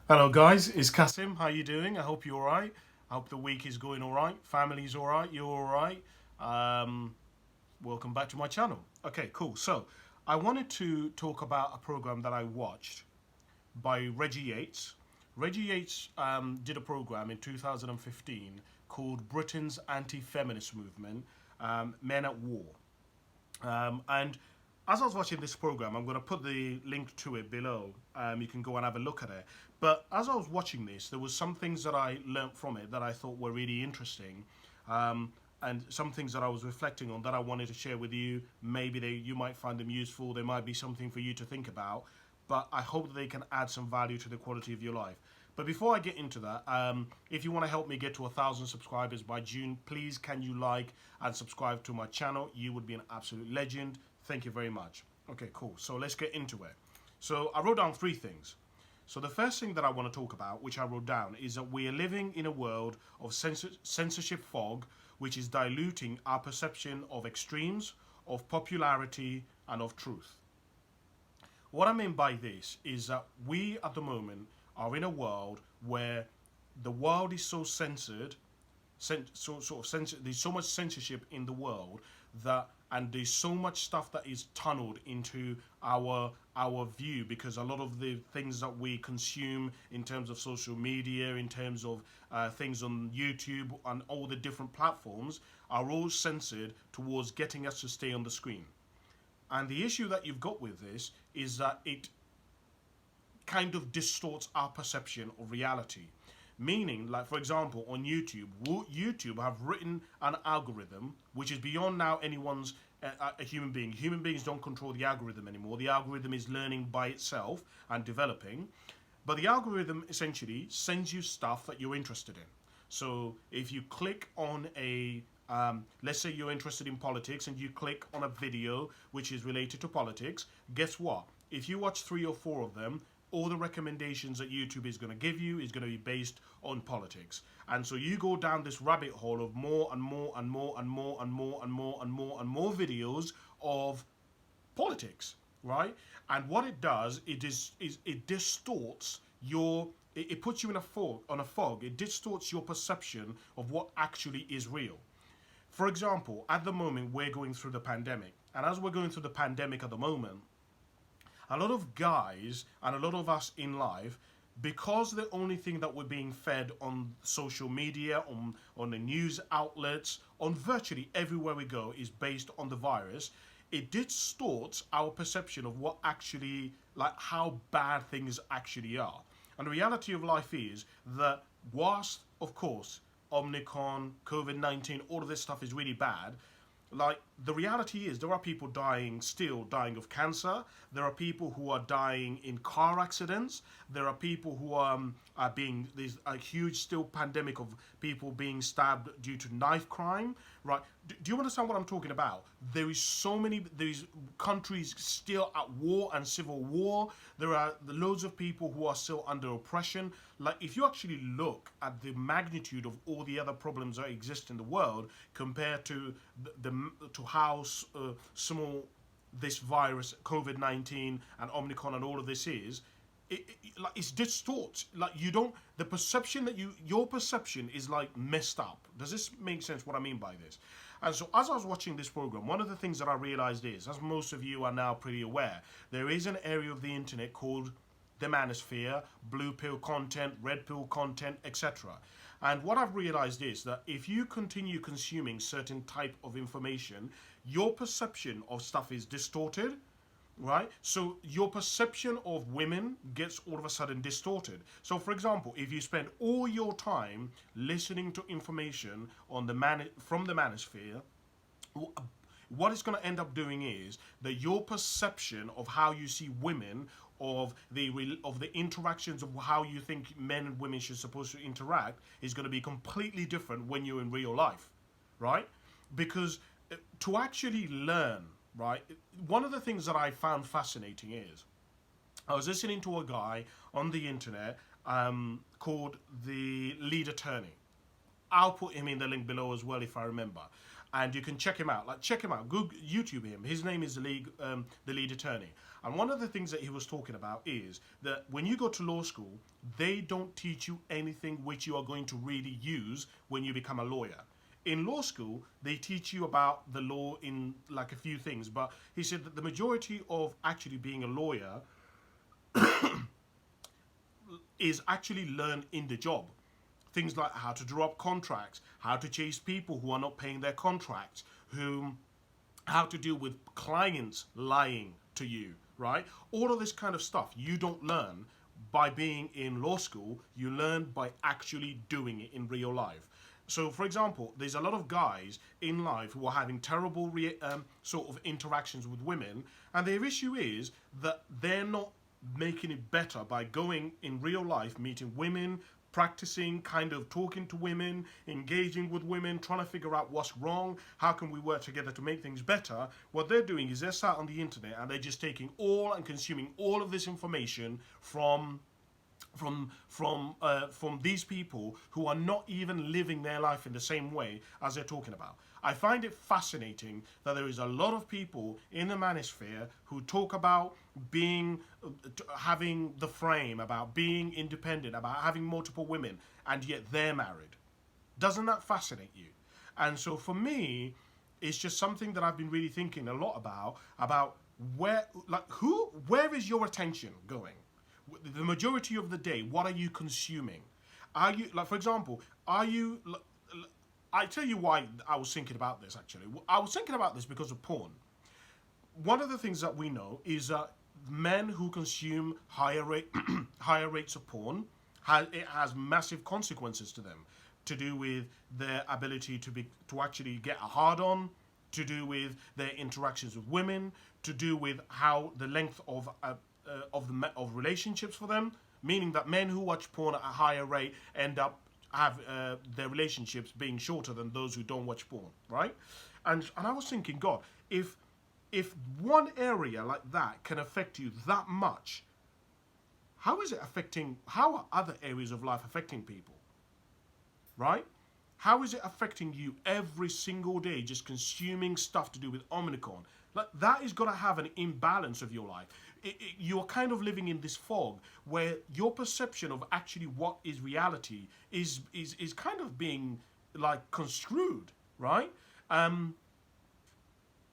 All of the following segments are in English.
Hello guys, it's Kasim. How you doing? I hope you're alright. I hope the week is going alright. Family's alright. You're alright. Um, Welcome back to my channel. Okay, cool. So I wanted to talk about a program that I watched by Reggie Yates. Reggie Yates did a program in 2015 called Britain's Anti-Feminist Movement, Men at War. And as I was watching this program, I'm going to put the link to it below. You can go and have a look at it. But as I was watching this, there was some things that I learnt from it that I thought were really interesting, and some things that I was reflecting on that I wanted to share with you. Maybe you might find them useful. There might be something for you to think about. But I hope that they can add some value to the quality of your life. But before I get into that, if you want to help me get to 1,000 subscribers by June, please can you like and subscribe to my channel? You would be an absolute legend. Thank you very much. Okay, cool. So let's get into it. So I wrote down three things. So the first thing that I want to talk about, which I wrote down, is that we are living in a world of censorship fog, which is diluting our perception of extremes, of popularity, and of truth. What I mean by this is that we at the moment are in a world where the world is so censored, there's so much censorship in the world that, and there's so much stuff that is tunneled into our view, because a lot of the things that we consume in terms of social media, in terms of things on YouTube and all the different platforms, are all censored towards getting us to stay on the screen. And the issue that you've got with this is that it kind of distorts our perception of reality. Meaning, like for example, on YouTube, YouTube have written an algorithm which is beyond now anyone's a human being. Human beings don't control the algorithm anymore. The algorithm is learning by itself and developing. But the algorithm essentially sends you stuff that you're interested in. So if you click on let's say you're interested in politics and you click on a video which is related to politics, guess what? If you watch 3 or 4 of them, all the recommendations that YouTube is going to give you is going to be based on politics. And so you go down this rabbit hole of more and more and more and more and more and more and more and more videos of politics, right? And what it does, it distorts it puts you in a fog. It distorts your perception of what actually is real. For example, at the moment we're going through the pandemic, and as we're going through the pandemic at the moment, a lot of guys and a lot of us in life, because the only thing that we're being fed on social media, on the news outlets, on virtually everywhere we go is based on the virus, it distorts our perception of what actually, like how bad things actually are. And the reality of life is that whilst, of course, Omicron, COVID-19, all of this stuff is really bad, like the reality is there are people still dying of cancer. There are people who are dying in car accidents. There are people who are there's a huge still pandemic of people being stabbed due to knife crime, right? Do you understand what I'm talking about? There's countries still at war and civil war. There are loads of people who are still under oppression. Like if you actually look at the magnitude of all the other problems that exist in the world compared to to how small this virus, COVID-19 and Omicron and all of this is, like it's distorts. Like you don't, the perception that your perception is like messed up. Does this make sense? What I mean by this? And so as I was watching this program, one of the things that I realized is, as most of you are now pretty aware, there is an area of the internet called the manosphere, blue pill content, red pill content, etc. And what I've realized is that if you continue consuming certain type of information, your perception of stuff is distorted, right? So your perception of women gets all of a sudden distorted. So for example, if you spend all your time listening to information on from the manosphere, what it's going to end up doing is that your perception of how you see women, of the interactions of how you think men and women should supposed to interact, is going to be completely different when you're in real life, right? Because to actually learn, right, one of the things that I found fascinating is I was listening to a guy on the internet called the Lead Attorney. I'll put him in the link below as well if I remember. and you can check him out. Like, check him out. Google, YouTube him. His name is the lead attorney. And one of the things that he was talking about is that when you go to law school, they don't teach you anything which you are going to really use when you become a lawyer. In law school, they teach you about the law in like a few things, but he said that the majority of actually being a lawyer is actually learned in the job. Things like how to draw up contracts, how to chase people who are not paying their contracts, how to deal with clients lying to you, right? All of this kind of stuff you don't learn by being in law school, you learn by actually doing it in real life. So, for example, there's a lot of guys in life who are having terrible sort of interactions with women, and their issue is that they're not making it better by going in real life, meeting women, practicing, kind of talking to women, engaging with women, trying to figure out what's wrong, how can we work together to make things better. What they're doing is they're sat on the internet and they're just taking all and consuming all of this information from these people who are not even living their life in the same way as they're talking about. I find it fascinating that there is a lot of people in the manosphere who talk about having the frame, about being independent, about having multiple women, and yet they're married. Doesn't that fascinate you? And so for me, it's just something that I've been really thinking a lot about where is your attention going? The majority of the day, what are you consuming? Are you, like, for example, I tell you why I was thinking about this, actually. I was thinking about this because of porn. One of the things that we know is that men who consume higher rates of porn, it has massive consequences to them, to do with their ability to actually get a hard-on, to do with their interactions with women, to do with how the length of relationships for them, meaning that men who watch porn at a higher rate end up have their relationships being shorter than those who don't watch porn, right? And I was thinking, God, if one area like that can affect you that much, how are other areas of life affecting people, right? How is it affecting you every single day, just consuming stuff to do with Omnicon? Like, that is going to have an imbalance of your life. You're kind of living in this fog where your perception of actually what is reality is kind of being like construed, right?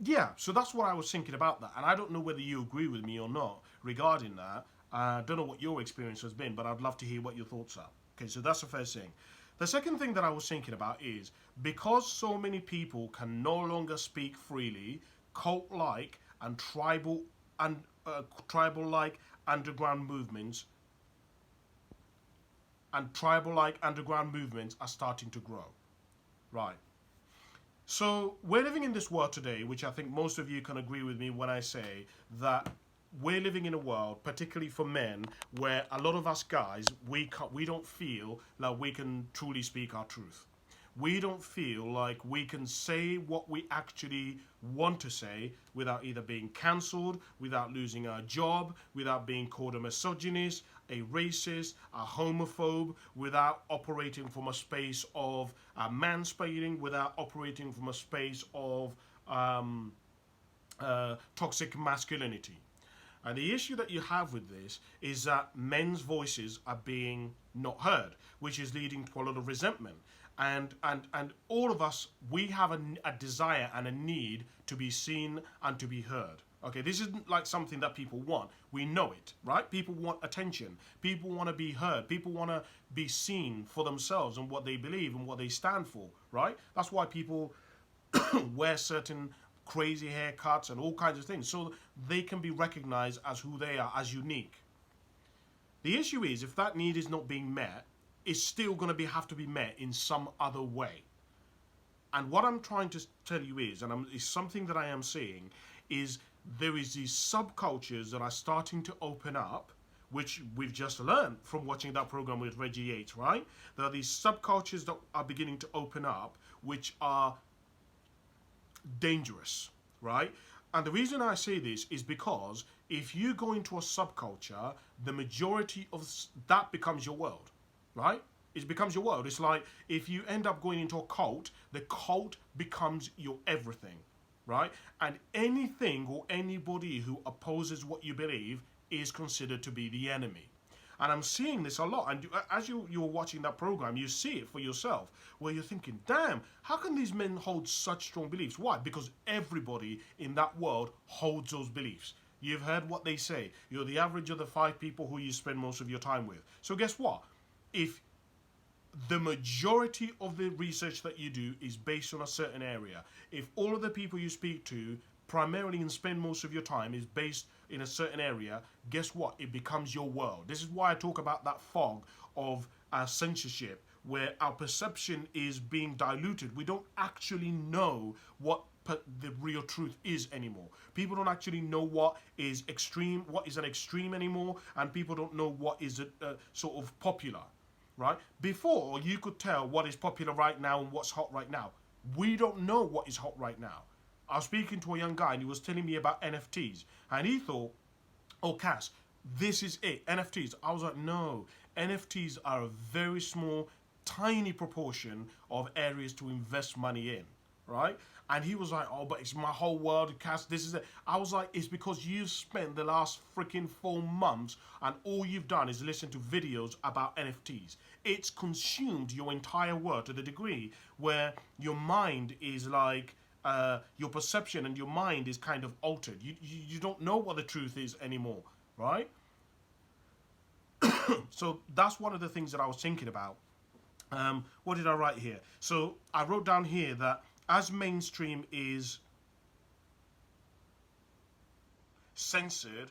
Yeah, so that's what I was thinking about that. And I don't know whether you agree with me or not regarding that. I don't know what your experience has been, but I'd love to hear what your thoughts are. Okay, so that's the first thing. The second thing that I was thinking about is, because so many people can no longer speak freely, cult-like and tribal-like underground movements are starting to grow, right? So we're living in this world today, which I think most of you can agree with me when I say that we're living in a world, particularly for men, where a lot of us guys, we don't feel like we can truly speak our truth. We don't feel like we can say what we actually want to say without either being cancelled, without losing our job, without being called a misogynist, a racist, a homophobe, without operating from a space of mansplaining, without operating from a space of toxic masculinity. And the issue that you have with this is that men's voices are being not heard, which is leading to a lot of resentment. And all of us, we have a desire and a need to be seen and to be heard. Okay, this isn't like something that people want. We know it, right? People want attention. People want to be heard. People want to be seen for themselves and what they believe and what they stand for, right? That's why people wear certain crazy haircuts and all kinds of things, so they can be recognized as who they are, as unique. The issue is, if that need is not being met, it's still going to have to be met in some other way. And what I'm trying to tell you is, and it's something that I am seeing, is there is these subcultures that are starting to open up, which we've just learned from watching that program with Reggie Yates, right? There are these subcultures that are beginning to open up, which are dangerous, right? And the reason I say this is because if you go into a subculture, the majority of that becomes your world, right? It becomes your world. It's like if you end up going into a cult, the cult becomes your everything, right? And anything or anybody who opposes what you believe is considered to be the enemy. And I'm seeing this a lot. And as you're watching that program, you see it for yourself, where you're thinking, damn, how can these men hold such strong beliefs? Why? Because everybody in that world holds those beliefs. You've heard what they say. You're the average of the 5 people who you spend most of your time with. So guess what? If the majority of the research that you do is based on a certain area, if all of the people you speak to primarily and spend most of your time is based in a certain area, guess what? It becomes your world. This is why I talk about that fog of censorship, where our perception is being diluted. We don't actually know what the real truth is anymore. People don't actually know what is extreme, what is an extreme anymore, and people don't know what is a sort of popular, right? Before, you could tell what is popular right now and what's hot right now. We don't know what is hot right now. I was speaking to a young guy and he was telling me about NFTs, and he thought, oh, Cass, this is it, NFTs. I was like, no, NFTs are a very small, tiny proportion of areas to invest money in, right? And he was like, oh, but it's my whole world, Cass, this is it. I was like, it's because you've spent the last freaking 4 months and all you've done is listen to videos about NFTs. It's consumed your entire world to the degree where your mind is like, your perception and your mind is kind of altered. You don't know what the truth is anymore, right? So that's one of the things that I was thinking about. What did I write here? So I wrote down here that as mainstream is censored,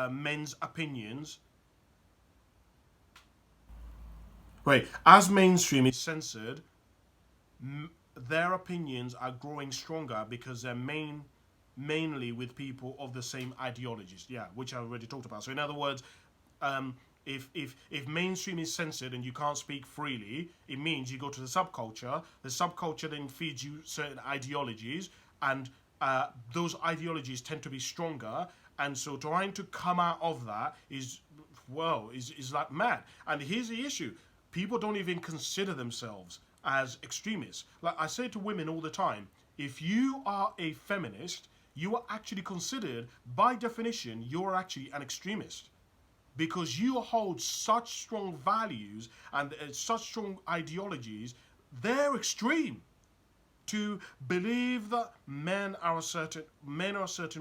men's opinions. Wait, as mainstream is censored, their opinions are growing stronger because they're mainly with people of the same ideologies. Yeah, which I already talked about. So in other words, if mainstream is censored and you can't speak freely, it means you go to the subculture. The subculture then feeds you certain ideologies, and those ideologies tend to be stronger. And so trying to come out of that is like mad. And here's the issue: people don't even consider themselves as extremists. Like I say to women all the time, if you are a feminist, you are actually considered, by definition, you're actually an extremist. Because you hold such strong values and such strong ideologies, they're extreme. To believe that men are a certain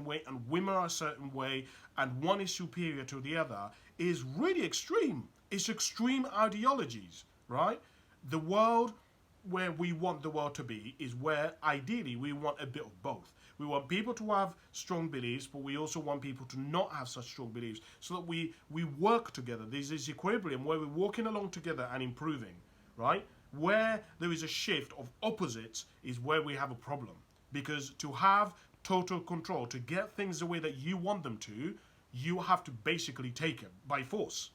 way and women are a certain way and one is superior to the other is really extreme. It's extreme ideologies, right? The world where we want the world to be is where ideally we want a bit of both. We want people to have strong beliefs, but we also want people to not have such strong beliefs, so that we work together. There's this equilibrium where we're walking along together and improving, right? Where there is a shift of opposites is where we have a problem. Because to have total control, to get things the way that you want them to, you have to basically take it by force,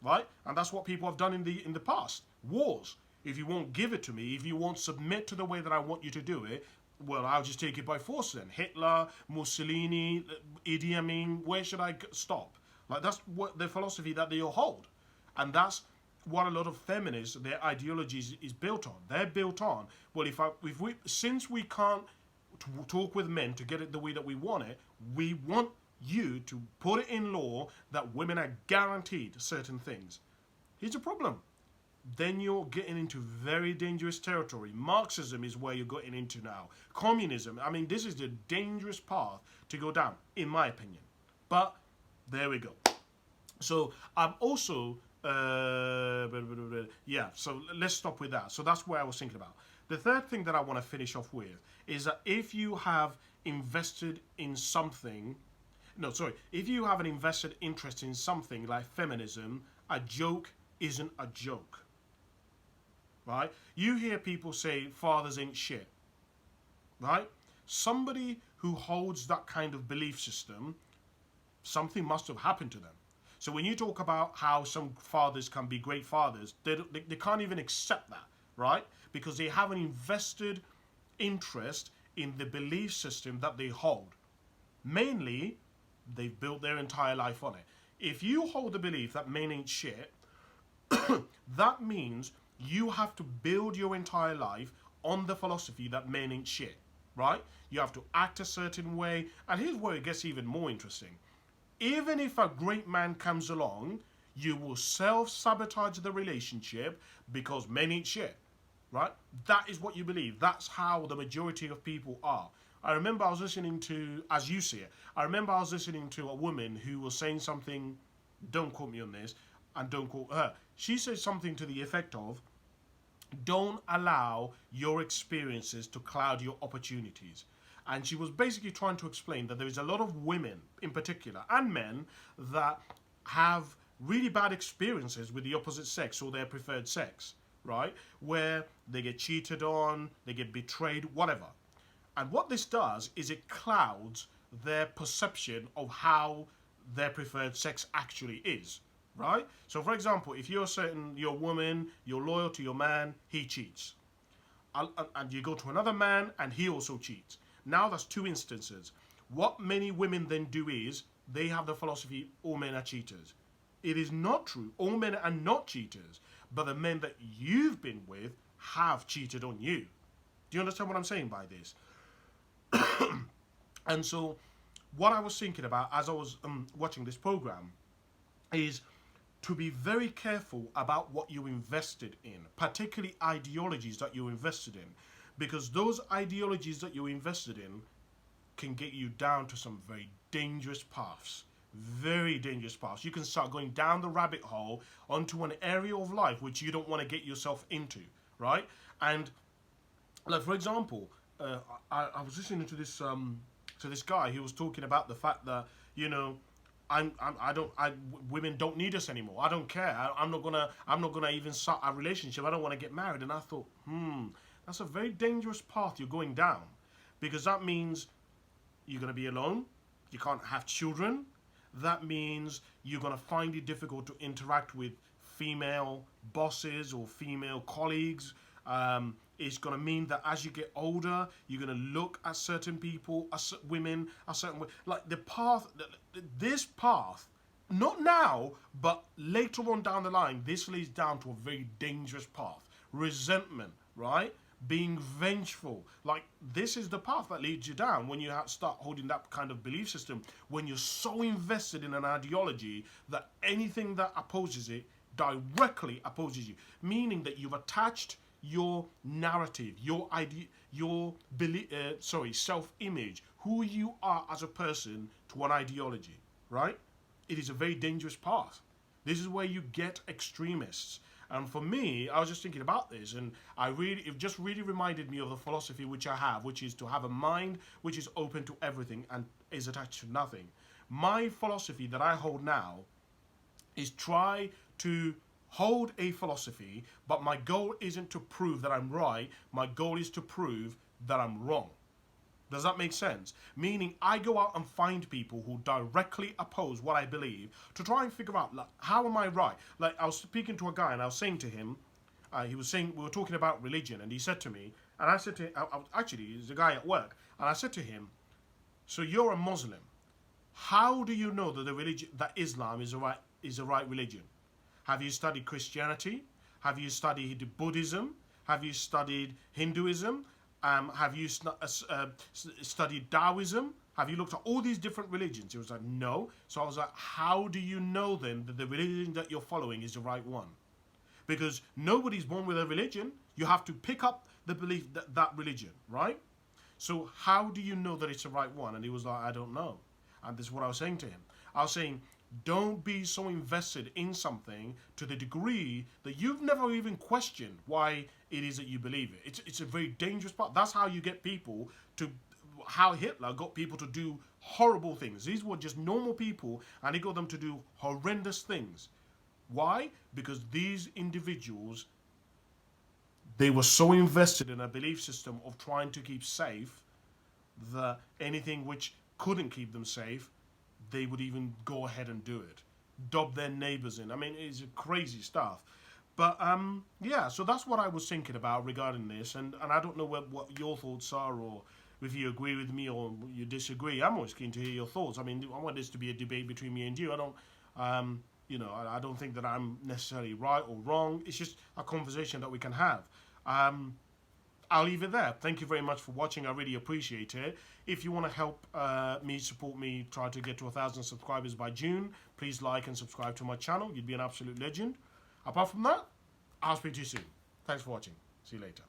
right? And that's what people have done in the past. Wars. If you won't give it to me, if you won't submit to the way that I want you to do it, well, I'll just take it by force then. Hitler, Mussolini, Idi Amin, where should I stop? Like, that's what the philosophy that they all hold. And that's what a lot of feminists, their ideologies is built on. They're built on, well, since we can't talk with men to get it the way that we want it, we want you to put it in law that women are guaranteed certain things. Here's a problem. Then you're getting into very dangerous territory. Marxism is where you're getting into now. Communism, I mean, this is the dangerous path to go down, in my opinion. But there we go. So I'm also, yeah, so let's stop with that. So that's where I was thinking about. The third thing that I want to finish off with is that if you have invested in something, if you have an invested interest in something like feminism, a joke isn't a joke. Right? You hear people say fathers ain't shit. Right? Somebody who holds that kind of belief system, something must have happened to them. So when you talk about how some fathers can be great fathers, they can't even accept that, right? Because they have an invested interest in the belief system that they hold. Mainly, they've built their entire life on it. If you hold the belief that men ain't shit, that means you have to build your entire life on the philosophy that men ain't shit, right? You have to act a certain way. And here's where it gets even more interesting. Even if a great man comes along, you will self-sabotage the relationship because men ain't shit, right? That is what you believe. That's how the majority of people are. I remember I was listening to, as you see it, I remember I was listening to a woman who was saying something, don't quote me on this, and don't quote her. She said something to the effect of, don't allow your experiences to cloud your opportunities. And she was basically trying to explain that there is a lot of women in particular and men that have really bad experiences with the opposite sex or their preferred sex, right? Where they get cheated on, they get betrayed, whatever. And what this does is it clouds their perception of how their preferred sex actually is, right? So for example, if you're certain, you're a woman, you're loyal to your man, he cheats. And you go to another man and he also cheats. Now that's two instances. What many women then do is they have the philosophy, all men are cheaters. It is not true. All men are not cheaters. But the men that you've been with have cheated on you. Do you understand what I'm saying by this? And so what I was thinking about as I was watching this program is to be very careful about what you invested in, particularly ideologies that you invested in, because those ideologies that you invested in can get you down to some very dangerous paths. Very dangerous paths. You can start going down the rabbit hole onto an area of life which you don't want to get yourself into, right? And like for example, I was listening to this guy. He was talking about the fact that, you know, women don't need us anymore. I don't care. I'm not gonna even start a relationship. I don't want to get married. And I thought, that's a very dangerous path you're going down, because that means you're gonna be alone. You can't have children. That means you're gonna find it difficult to interact with female bosses or female colleagues. It's going to mean that as you get older, you're going to look at certain people, women, a certain way. Like the path, this path, not now, but later on down the line, this leads down to a very dangerous path. Resentment, right? Being vengeful. Like this is the path that leads you down when you start holding that kind of belief system. When you're so invested in an ideology that anything that opposes it directly opposes you. Meaning that you've attached your narrative, your idea, your self-image, who you are as a person to an ideology, right? It is a very dangerous path. This is where you get extremists. And for me, I was just thinking about this, and it just really reminded me of the philosophy which I have, which is to have a mind which is open to everything and is attached to nothing. My philosophy that I hold now is try to hold a philosophy, but my goal isn't to prove that I'm right. My goal is to prove that I'm wrong. Does that make sense? Meaning I go out and find people who directly oppose what I believe to try and figure out, like, how am I right? Like, I was speaking to a guy and I was saying to him, he was saying, we were talking about religion, and he said to me, and I said to him, actually, he's a guy at work, and I said to him, so you're a Muslim. How do you know that the religion, that Islam is the right religion? Have you studied Christianity? Have you studied Buddhism? Have you studied Hinduism? Have you studied Taoism? Have you looked at all these different religions? He was like, no. So I was like, how do you know then that the religion that you're following is the right one? Because nobody's born with a religion. You have to pick up the belief that religion, right? So how do you know that it's the right one? And he was like, I don't know. And this is what I was saying to him. I was saying, don't be so invested in something to the degree that you've never even questioned why it is that you believe it. It's a very dangerous part. That's how you get people to, how Hitler got people to do horrible things. These were just normal people, and he got them to do horrendous things. Why? Because these individuals, they were so invested in a belief system of trying to keep safe that anything which couldn't keep them safe, they would even go ahead and do it. Dob their neighbors in. I mean, it's crazy stuff. But, yeah, so that's what I was thinking about regarding this. And I don't know what your thoughts are, or if you agree with me or you disagree. I'm always keen to hear your thoughts. I mean, I want this to be a debate between me and you. I don't, You know, I don't think that I'm necessarily right or wrong. It's just a conversation that we can have. I'll leave it there. Thank you very much for watching. I really appreciate it. If you want to help me, support me, try to get to 1,000 subscribers by June, please like and subscribe to my channel. You'd be an absolute legend. Apart from that, I'll speak to you soon. Thanks for watching. See you later.